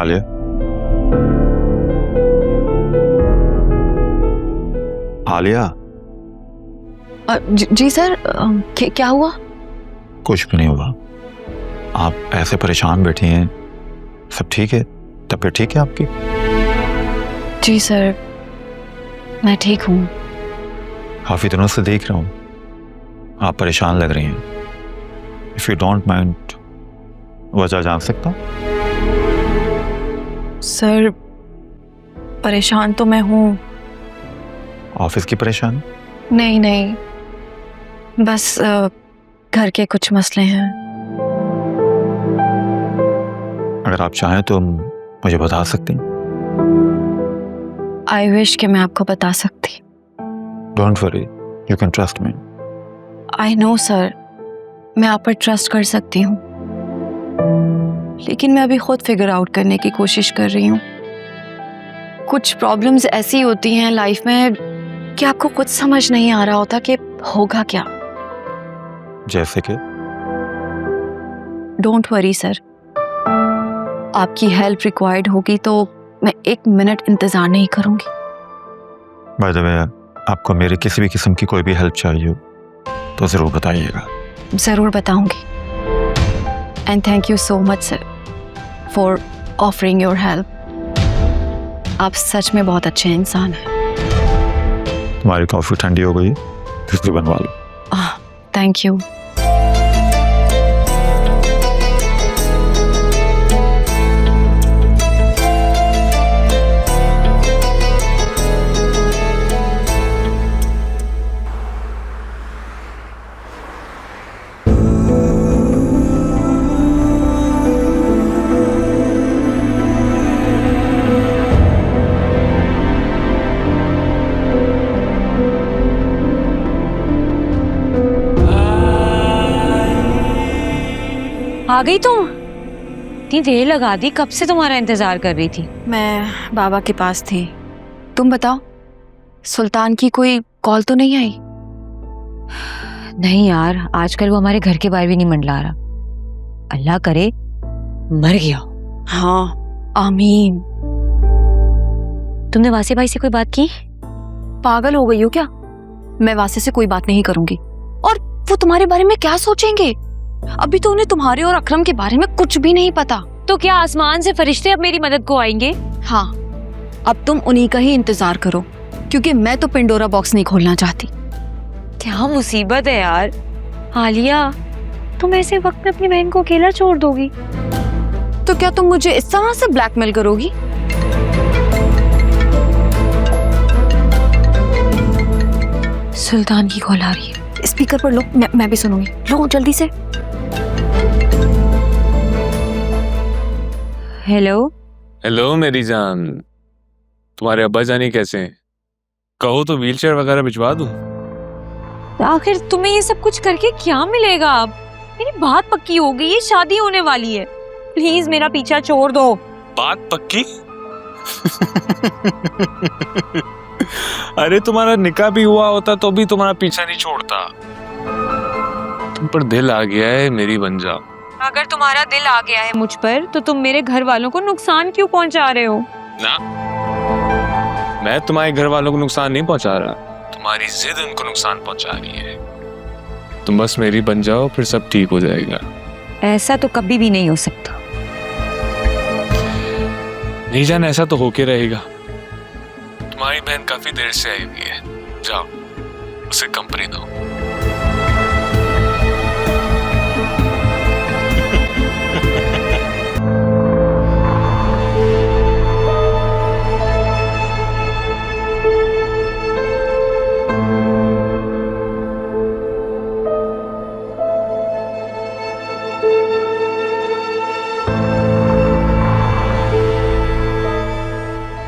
आलिया, आलिया। जी sir, क्या हुआ? कुछ भी नहीं हुआ। आप ऐसे परेशान बैठी हैं, सब ठीक है? तबीयत ठीक है आपकी? जी सर, मैं ठीक हूँ। काफी दिनों से देख रहा हूँ आप परेशान लग रही हैं। इफ यू डोंट माइंड, वजह जान सकता हूँ? सर, परेशान तो मैं हूँ। ऑफिस की परेशानी? नहीं, बस घर के कुछ मसले हैं। अगर आप चाहें तो मुझे बता सकती हैं। आई विश कि मैं आपको बता सकती। Don't worry, you can trust me. I know sir, मैं आप पर ट्रस्ट कर सकती हूँ, लेकिन मैं अभी खुद फिगर आउट करने की कोशिश कर रही हूँ। कुछ प्रॉब्लम्स ऐसी होती हैं लाइफ में कि आपको कुछ समझ नहीं आ रहा होता कि होगा क्या। जैसे कि? डोंट वरी सर, आपकी हेल्प रिक्वायर्ड होगी तो मैं 1 मिनट इंतजार नहीं करूंगी। बाय द वे, आपको मेरी किसी भी किस्म की कोई भी हेल्प चाहिए हो तो जरूर बताइएगा। जरूर बताऊंगी। And thank you so much sir for offering your help. आप सच में बहुत अच्छे इंसान हैं। तुम्हारी कॉफी ठंडी हो गई, दूसरी बनवा लो। Thank you. आ गई तुम? इतनी देर लगा दी, कब से तुम्हारा इंतजार कर रही थी। मैं बाबा के पास थी। तुम बताओ, सुल्तान की कोई कॉल तो नहीं आई? नहीं यार, आजकल वो हमारे घर के बाहर भी नहीं मंडला रहा। अल्लाह करे मर गया। हाँ, आमीन। तुमने वासे भाई से कोई बात की? पागल हो गई हो क्या? मैं वासे से कोई बात नहीं करूंगी। और वो तुम्हारे बारे में क्या सोचेंगे? अभी तो उन्हें तुम्हारे और अकरम के बारे में कुछ भी नहीं पता। तो क्या आसमान से फरिश्ते अब मेरी मदद को आएंगे? हाँ, अब तुम उन्हीं का ही इंतजार करो, क्योंकि मैं तो पिंडोरा बॉक्स नहीं खोलना चाहती। क्या मुसीबत है यार। आलिया, तुम ऐसे वक्त में अपनी बहन को अकेला छोड़ दोगी? तो क्या तुम मुझे इस तरह से ब्लैकमेल करोगी? सुल्तान की कॉल आ रही है। स्पीकर पर लो, मैं भी सुनूंगी। लो जल्दी से। हेलो। हेलो मेरी जान, तुम्हारे अब्बा जानी कैसे हैं? कहो तो व्हीलचेयर वगैरह भिजवा दूं? आखिर तुम्हें ये सब कुछ करके क्या मिलेगा? अब मेरी बात पक्की हो गई है, शादी होने वाली है। प्लीज मेरा पीछा छोड़ दो। बात पक्की? अरे तुम्हारा निकाह भी हुआ होता तो भी तुम्हारा पीछा नहीं छोड़ता। तुम पर दिल आ गया है, मेरी बन जाओ। अगर तुम्हारा दिल आ गया है मुझ पर, तो तुम मेरे घर वालों को नुकसान क्यों पहुंचा रहे हो? ना, मैं तुम्हारे घर वालों को नुकसान नहीं पहुंचा रहा, तुम्हारी जिद उनको नुकसान पहुंचा रही है। तुम बस मेरी बन जाओ, फिर सब ठीक हो जाएगा। ऐसा तो कभी भी नहीं हो सकता। नहीं जान, ऐसा तो होके रहेगा। तुम्हारी बहन काफी देर से आई हुई है, जाओ उसे कंपनी दो।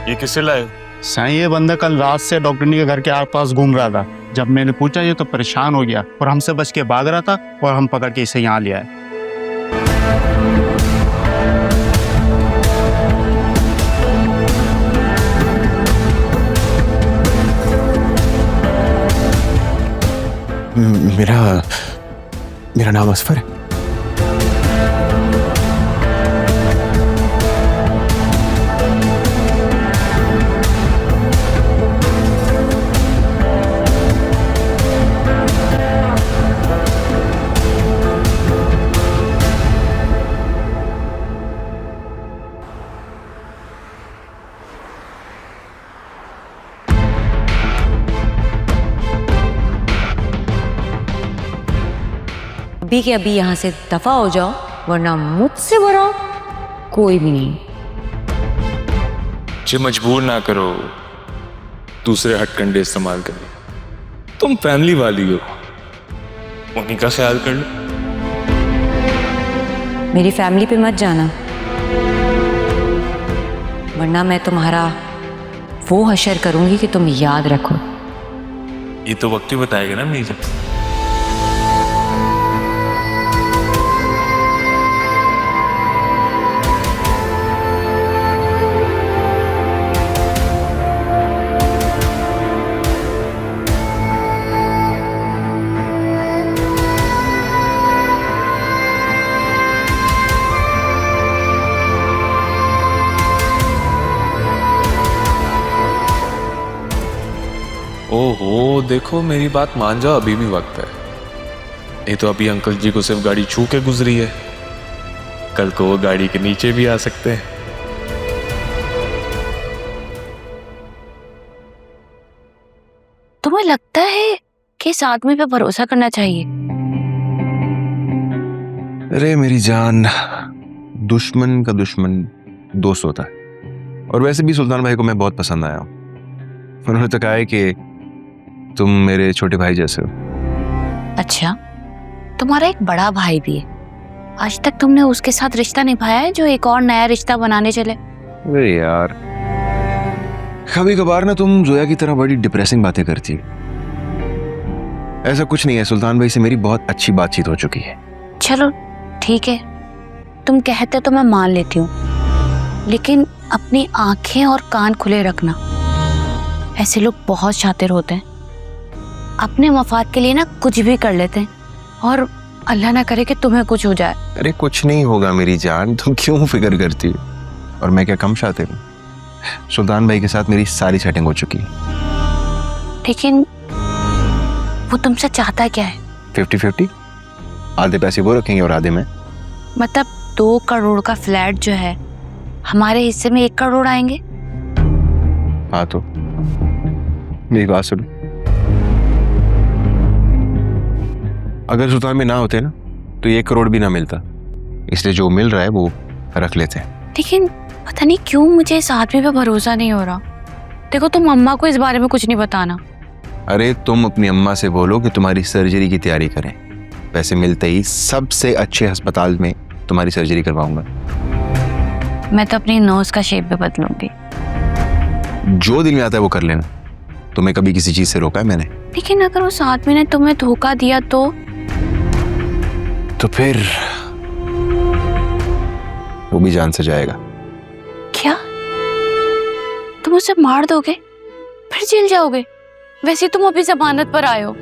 ये किससे लाए? साईं, ये बंदा कल रात से डॉक्टरनी के घर के आसपास घूम रहा था। जब मैंने पूछा ये तो परेशान हो गया और हमसे बच के भाग रहा था, और हम पकड़ के इसे यहाँ ले आए। मेरा नाम असफर है। अभी के अभी यहाँ से दफा हो जाओ, वरना मुझसे बड़ा कोई भी नहीं। मुझे मजबूर ना करो दूसरे हथकंडे इस्तेमाल करने। तुम फैमिली वाली हो, उन्हीं का ख्याल कर लो। मेरी फैमिली पे मत जाना, वरना मैं तुम्हारा वो हशर करूंगी कि तुम याद रखो। ये तो वक्त ही बताएगा ना मीजा। ओहो, देखो मेरी बात मान जाओ, अभी भी वक्त है। ये तो अभी अंकल जी को सिर्फ गाड़ी छू के गुजरी है, कल को वो गाड़ी के नीचे भी आ सकते हैं। तुम्हें लगता है कि इस आदमी पे भरोसा करना चाहिए? अरे मेरी जान, दुश्मन का दुश्मन दोस्त होता है। और वैसे भी सुल्तान भाई को मैं बहुत पसंद आया हूँ। उन्होंने तो कहा है कि तुम मेरे छोटे भाई जैसे हो। अच्छा, तुम्हारा एक बड़ा भाई भी है, आज तक तुमने उसके साथ रिश्ता निभाया है जो एक और नया रिश्ता बनाने चले? अरे यार, कभी कभार ना तुम जोया की तरह बड़ी डिप्रेसिंग बातें करती हो। ऐसा कुछ नहीं है, सुल्तान भाई से मेरी बहुत अच्छी बातचीत हो चुकी है। चलो ठीक है, तुम कहते तो मैं मान लेती हूँ, लेकिन अपनी आंखें और कान खुले रखना। ऐसे लोग बहुत शातिर होते हैं, अपने मफाद के लिए ना कुछ भी कर लेते हैं, और अल्लाह ना करे कि तुम्हें कुछ हो जाए। अरे कुछ नहीं होगा मेरी जान, तुम क्यों फिक्र करती हो? और मैं क्या कम शातिर हूँ? सुल्तान भाई के साथ मेरी सारी सेटिंग हो चुकी है। लेकिन वो तुमसे चाहता क्या है? 50-50, आधे पैसे वो रखेंगे और आधे मैं। मतलब 2 करोड़ का फ्लैट जो है, हमारे हिस्से में 1 करोड़ आएंगे। हाँ तो मेरी बात सुनो, अगर सुल्तान में ना होते ना तो 1 करोड़ भी ना मिलता, इसलिए जो मिल रहा है वो रख लेते हैं। लेकिन पता नहीं क्यों मुझे इस आदमी पे भरोसा नहीं हो रहा। देखो, तुम अम्मा को इस बारे में कुछ नहीं बताना। अरे तुम अपनी अम्मा से बोलो कि तुम्हारी सर्जरी की तैयारी करें, पैसे मिलते ही सबसे अच्छे अस्पताल में तुम्हारी सर्जरी करवाऊंगा। मैं तो अपनी नोज का शेप भी बदलूंगी। जो दिल में आता है वो कर लेना, तुम्हें कभी किसी चीज से रोका है मैंने? लेकिन अगर उस आदमी ने तुम्हें धोखा दिया तो फिर वो भी जान से जाएगा। क्या तुम उसे मार दोगे, फिर जेल जाओगे? वैसे तुम अभी जमानत पर आए हो।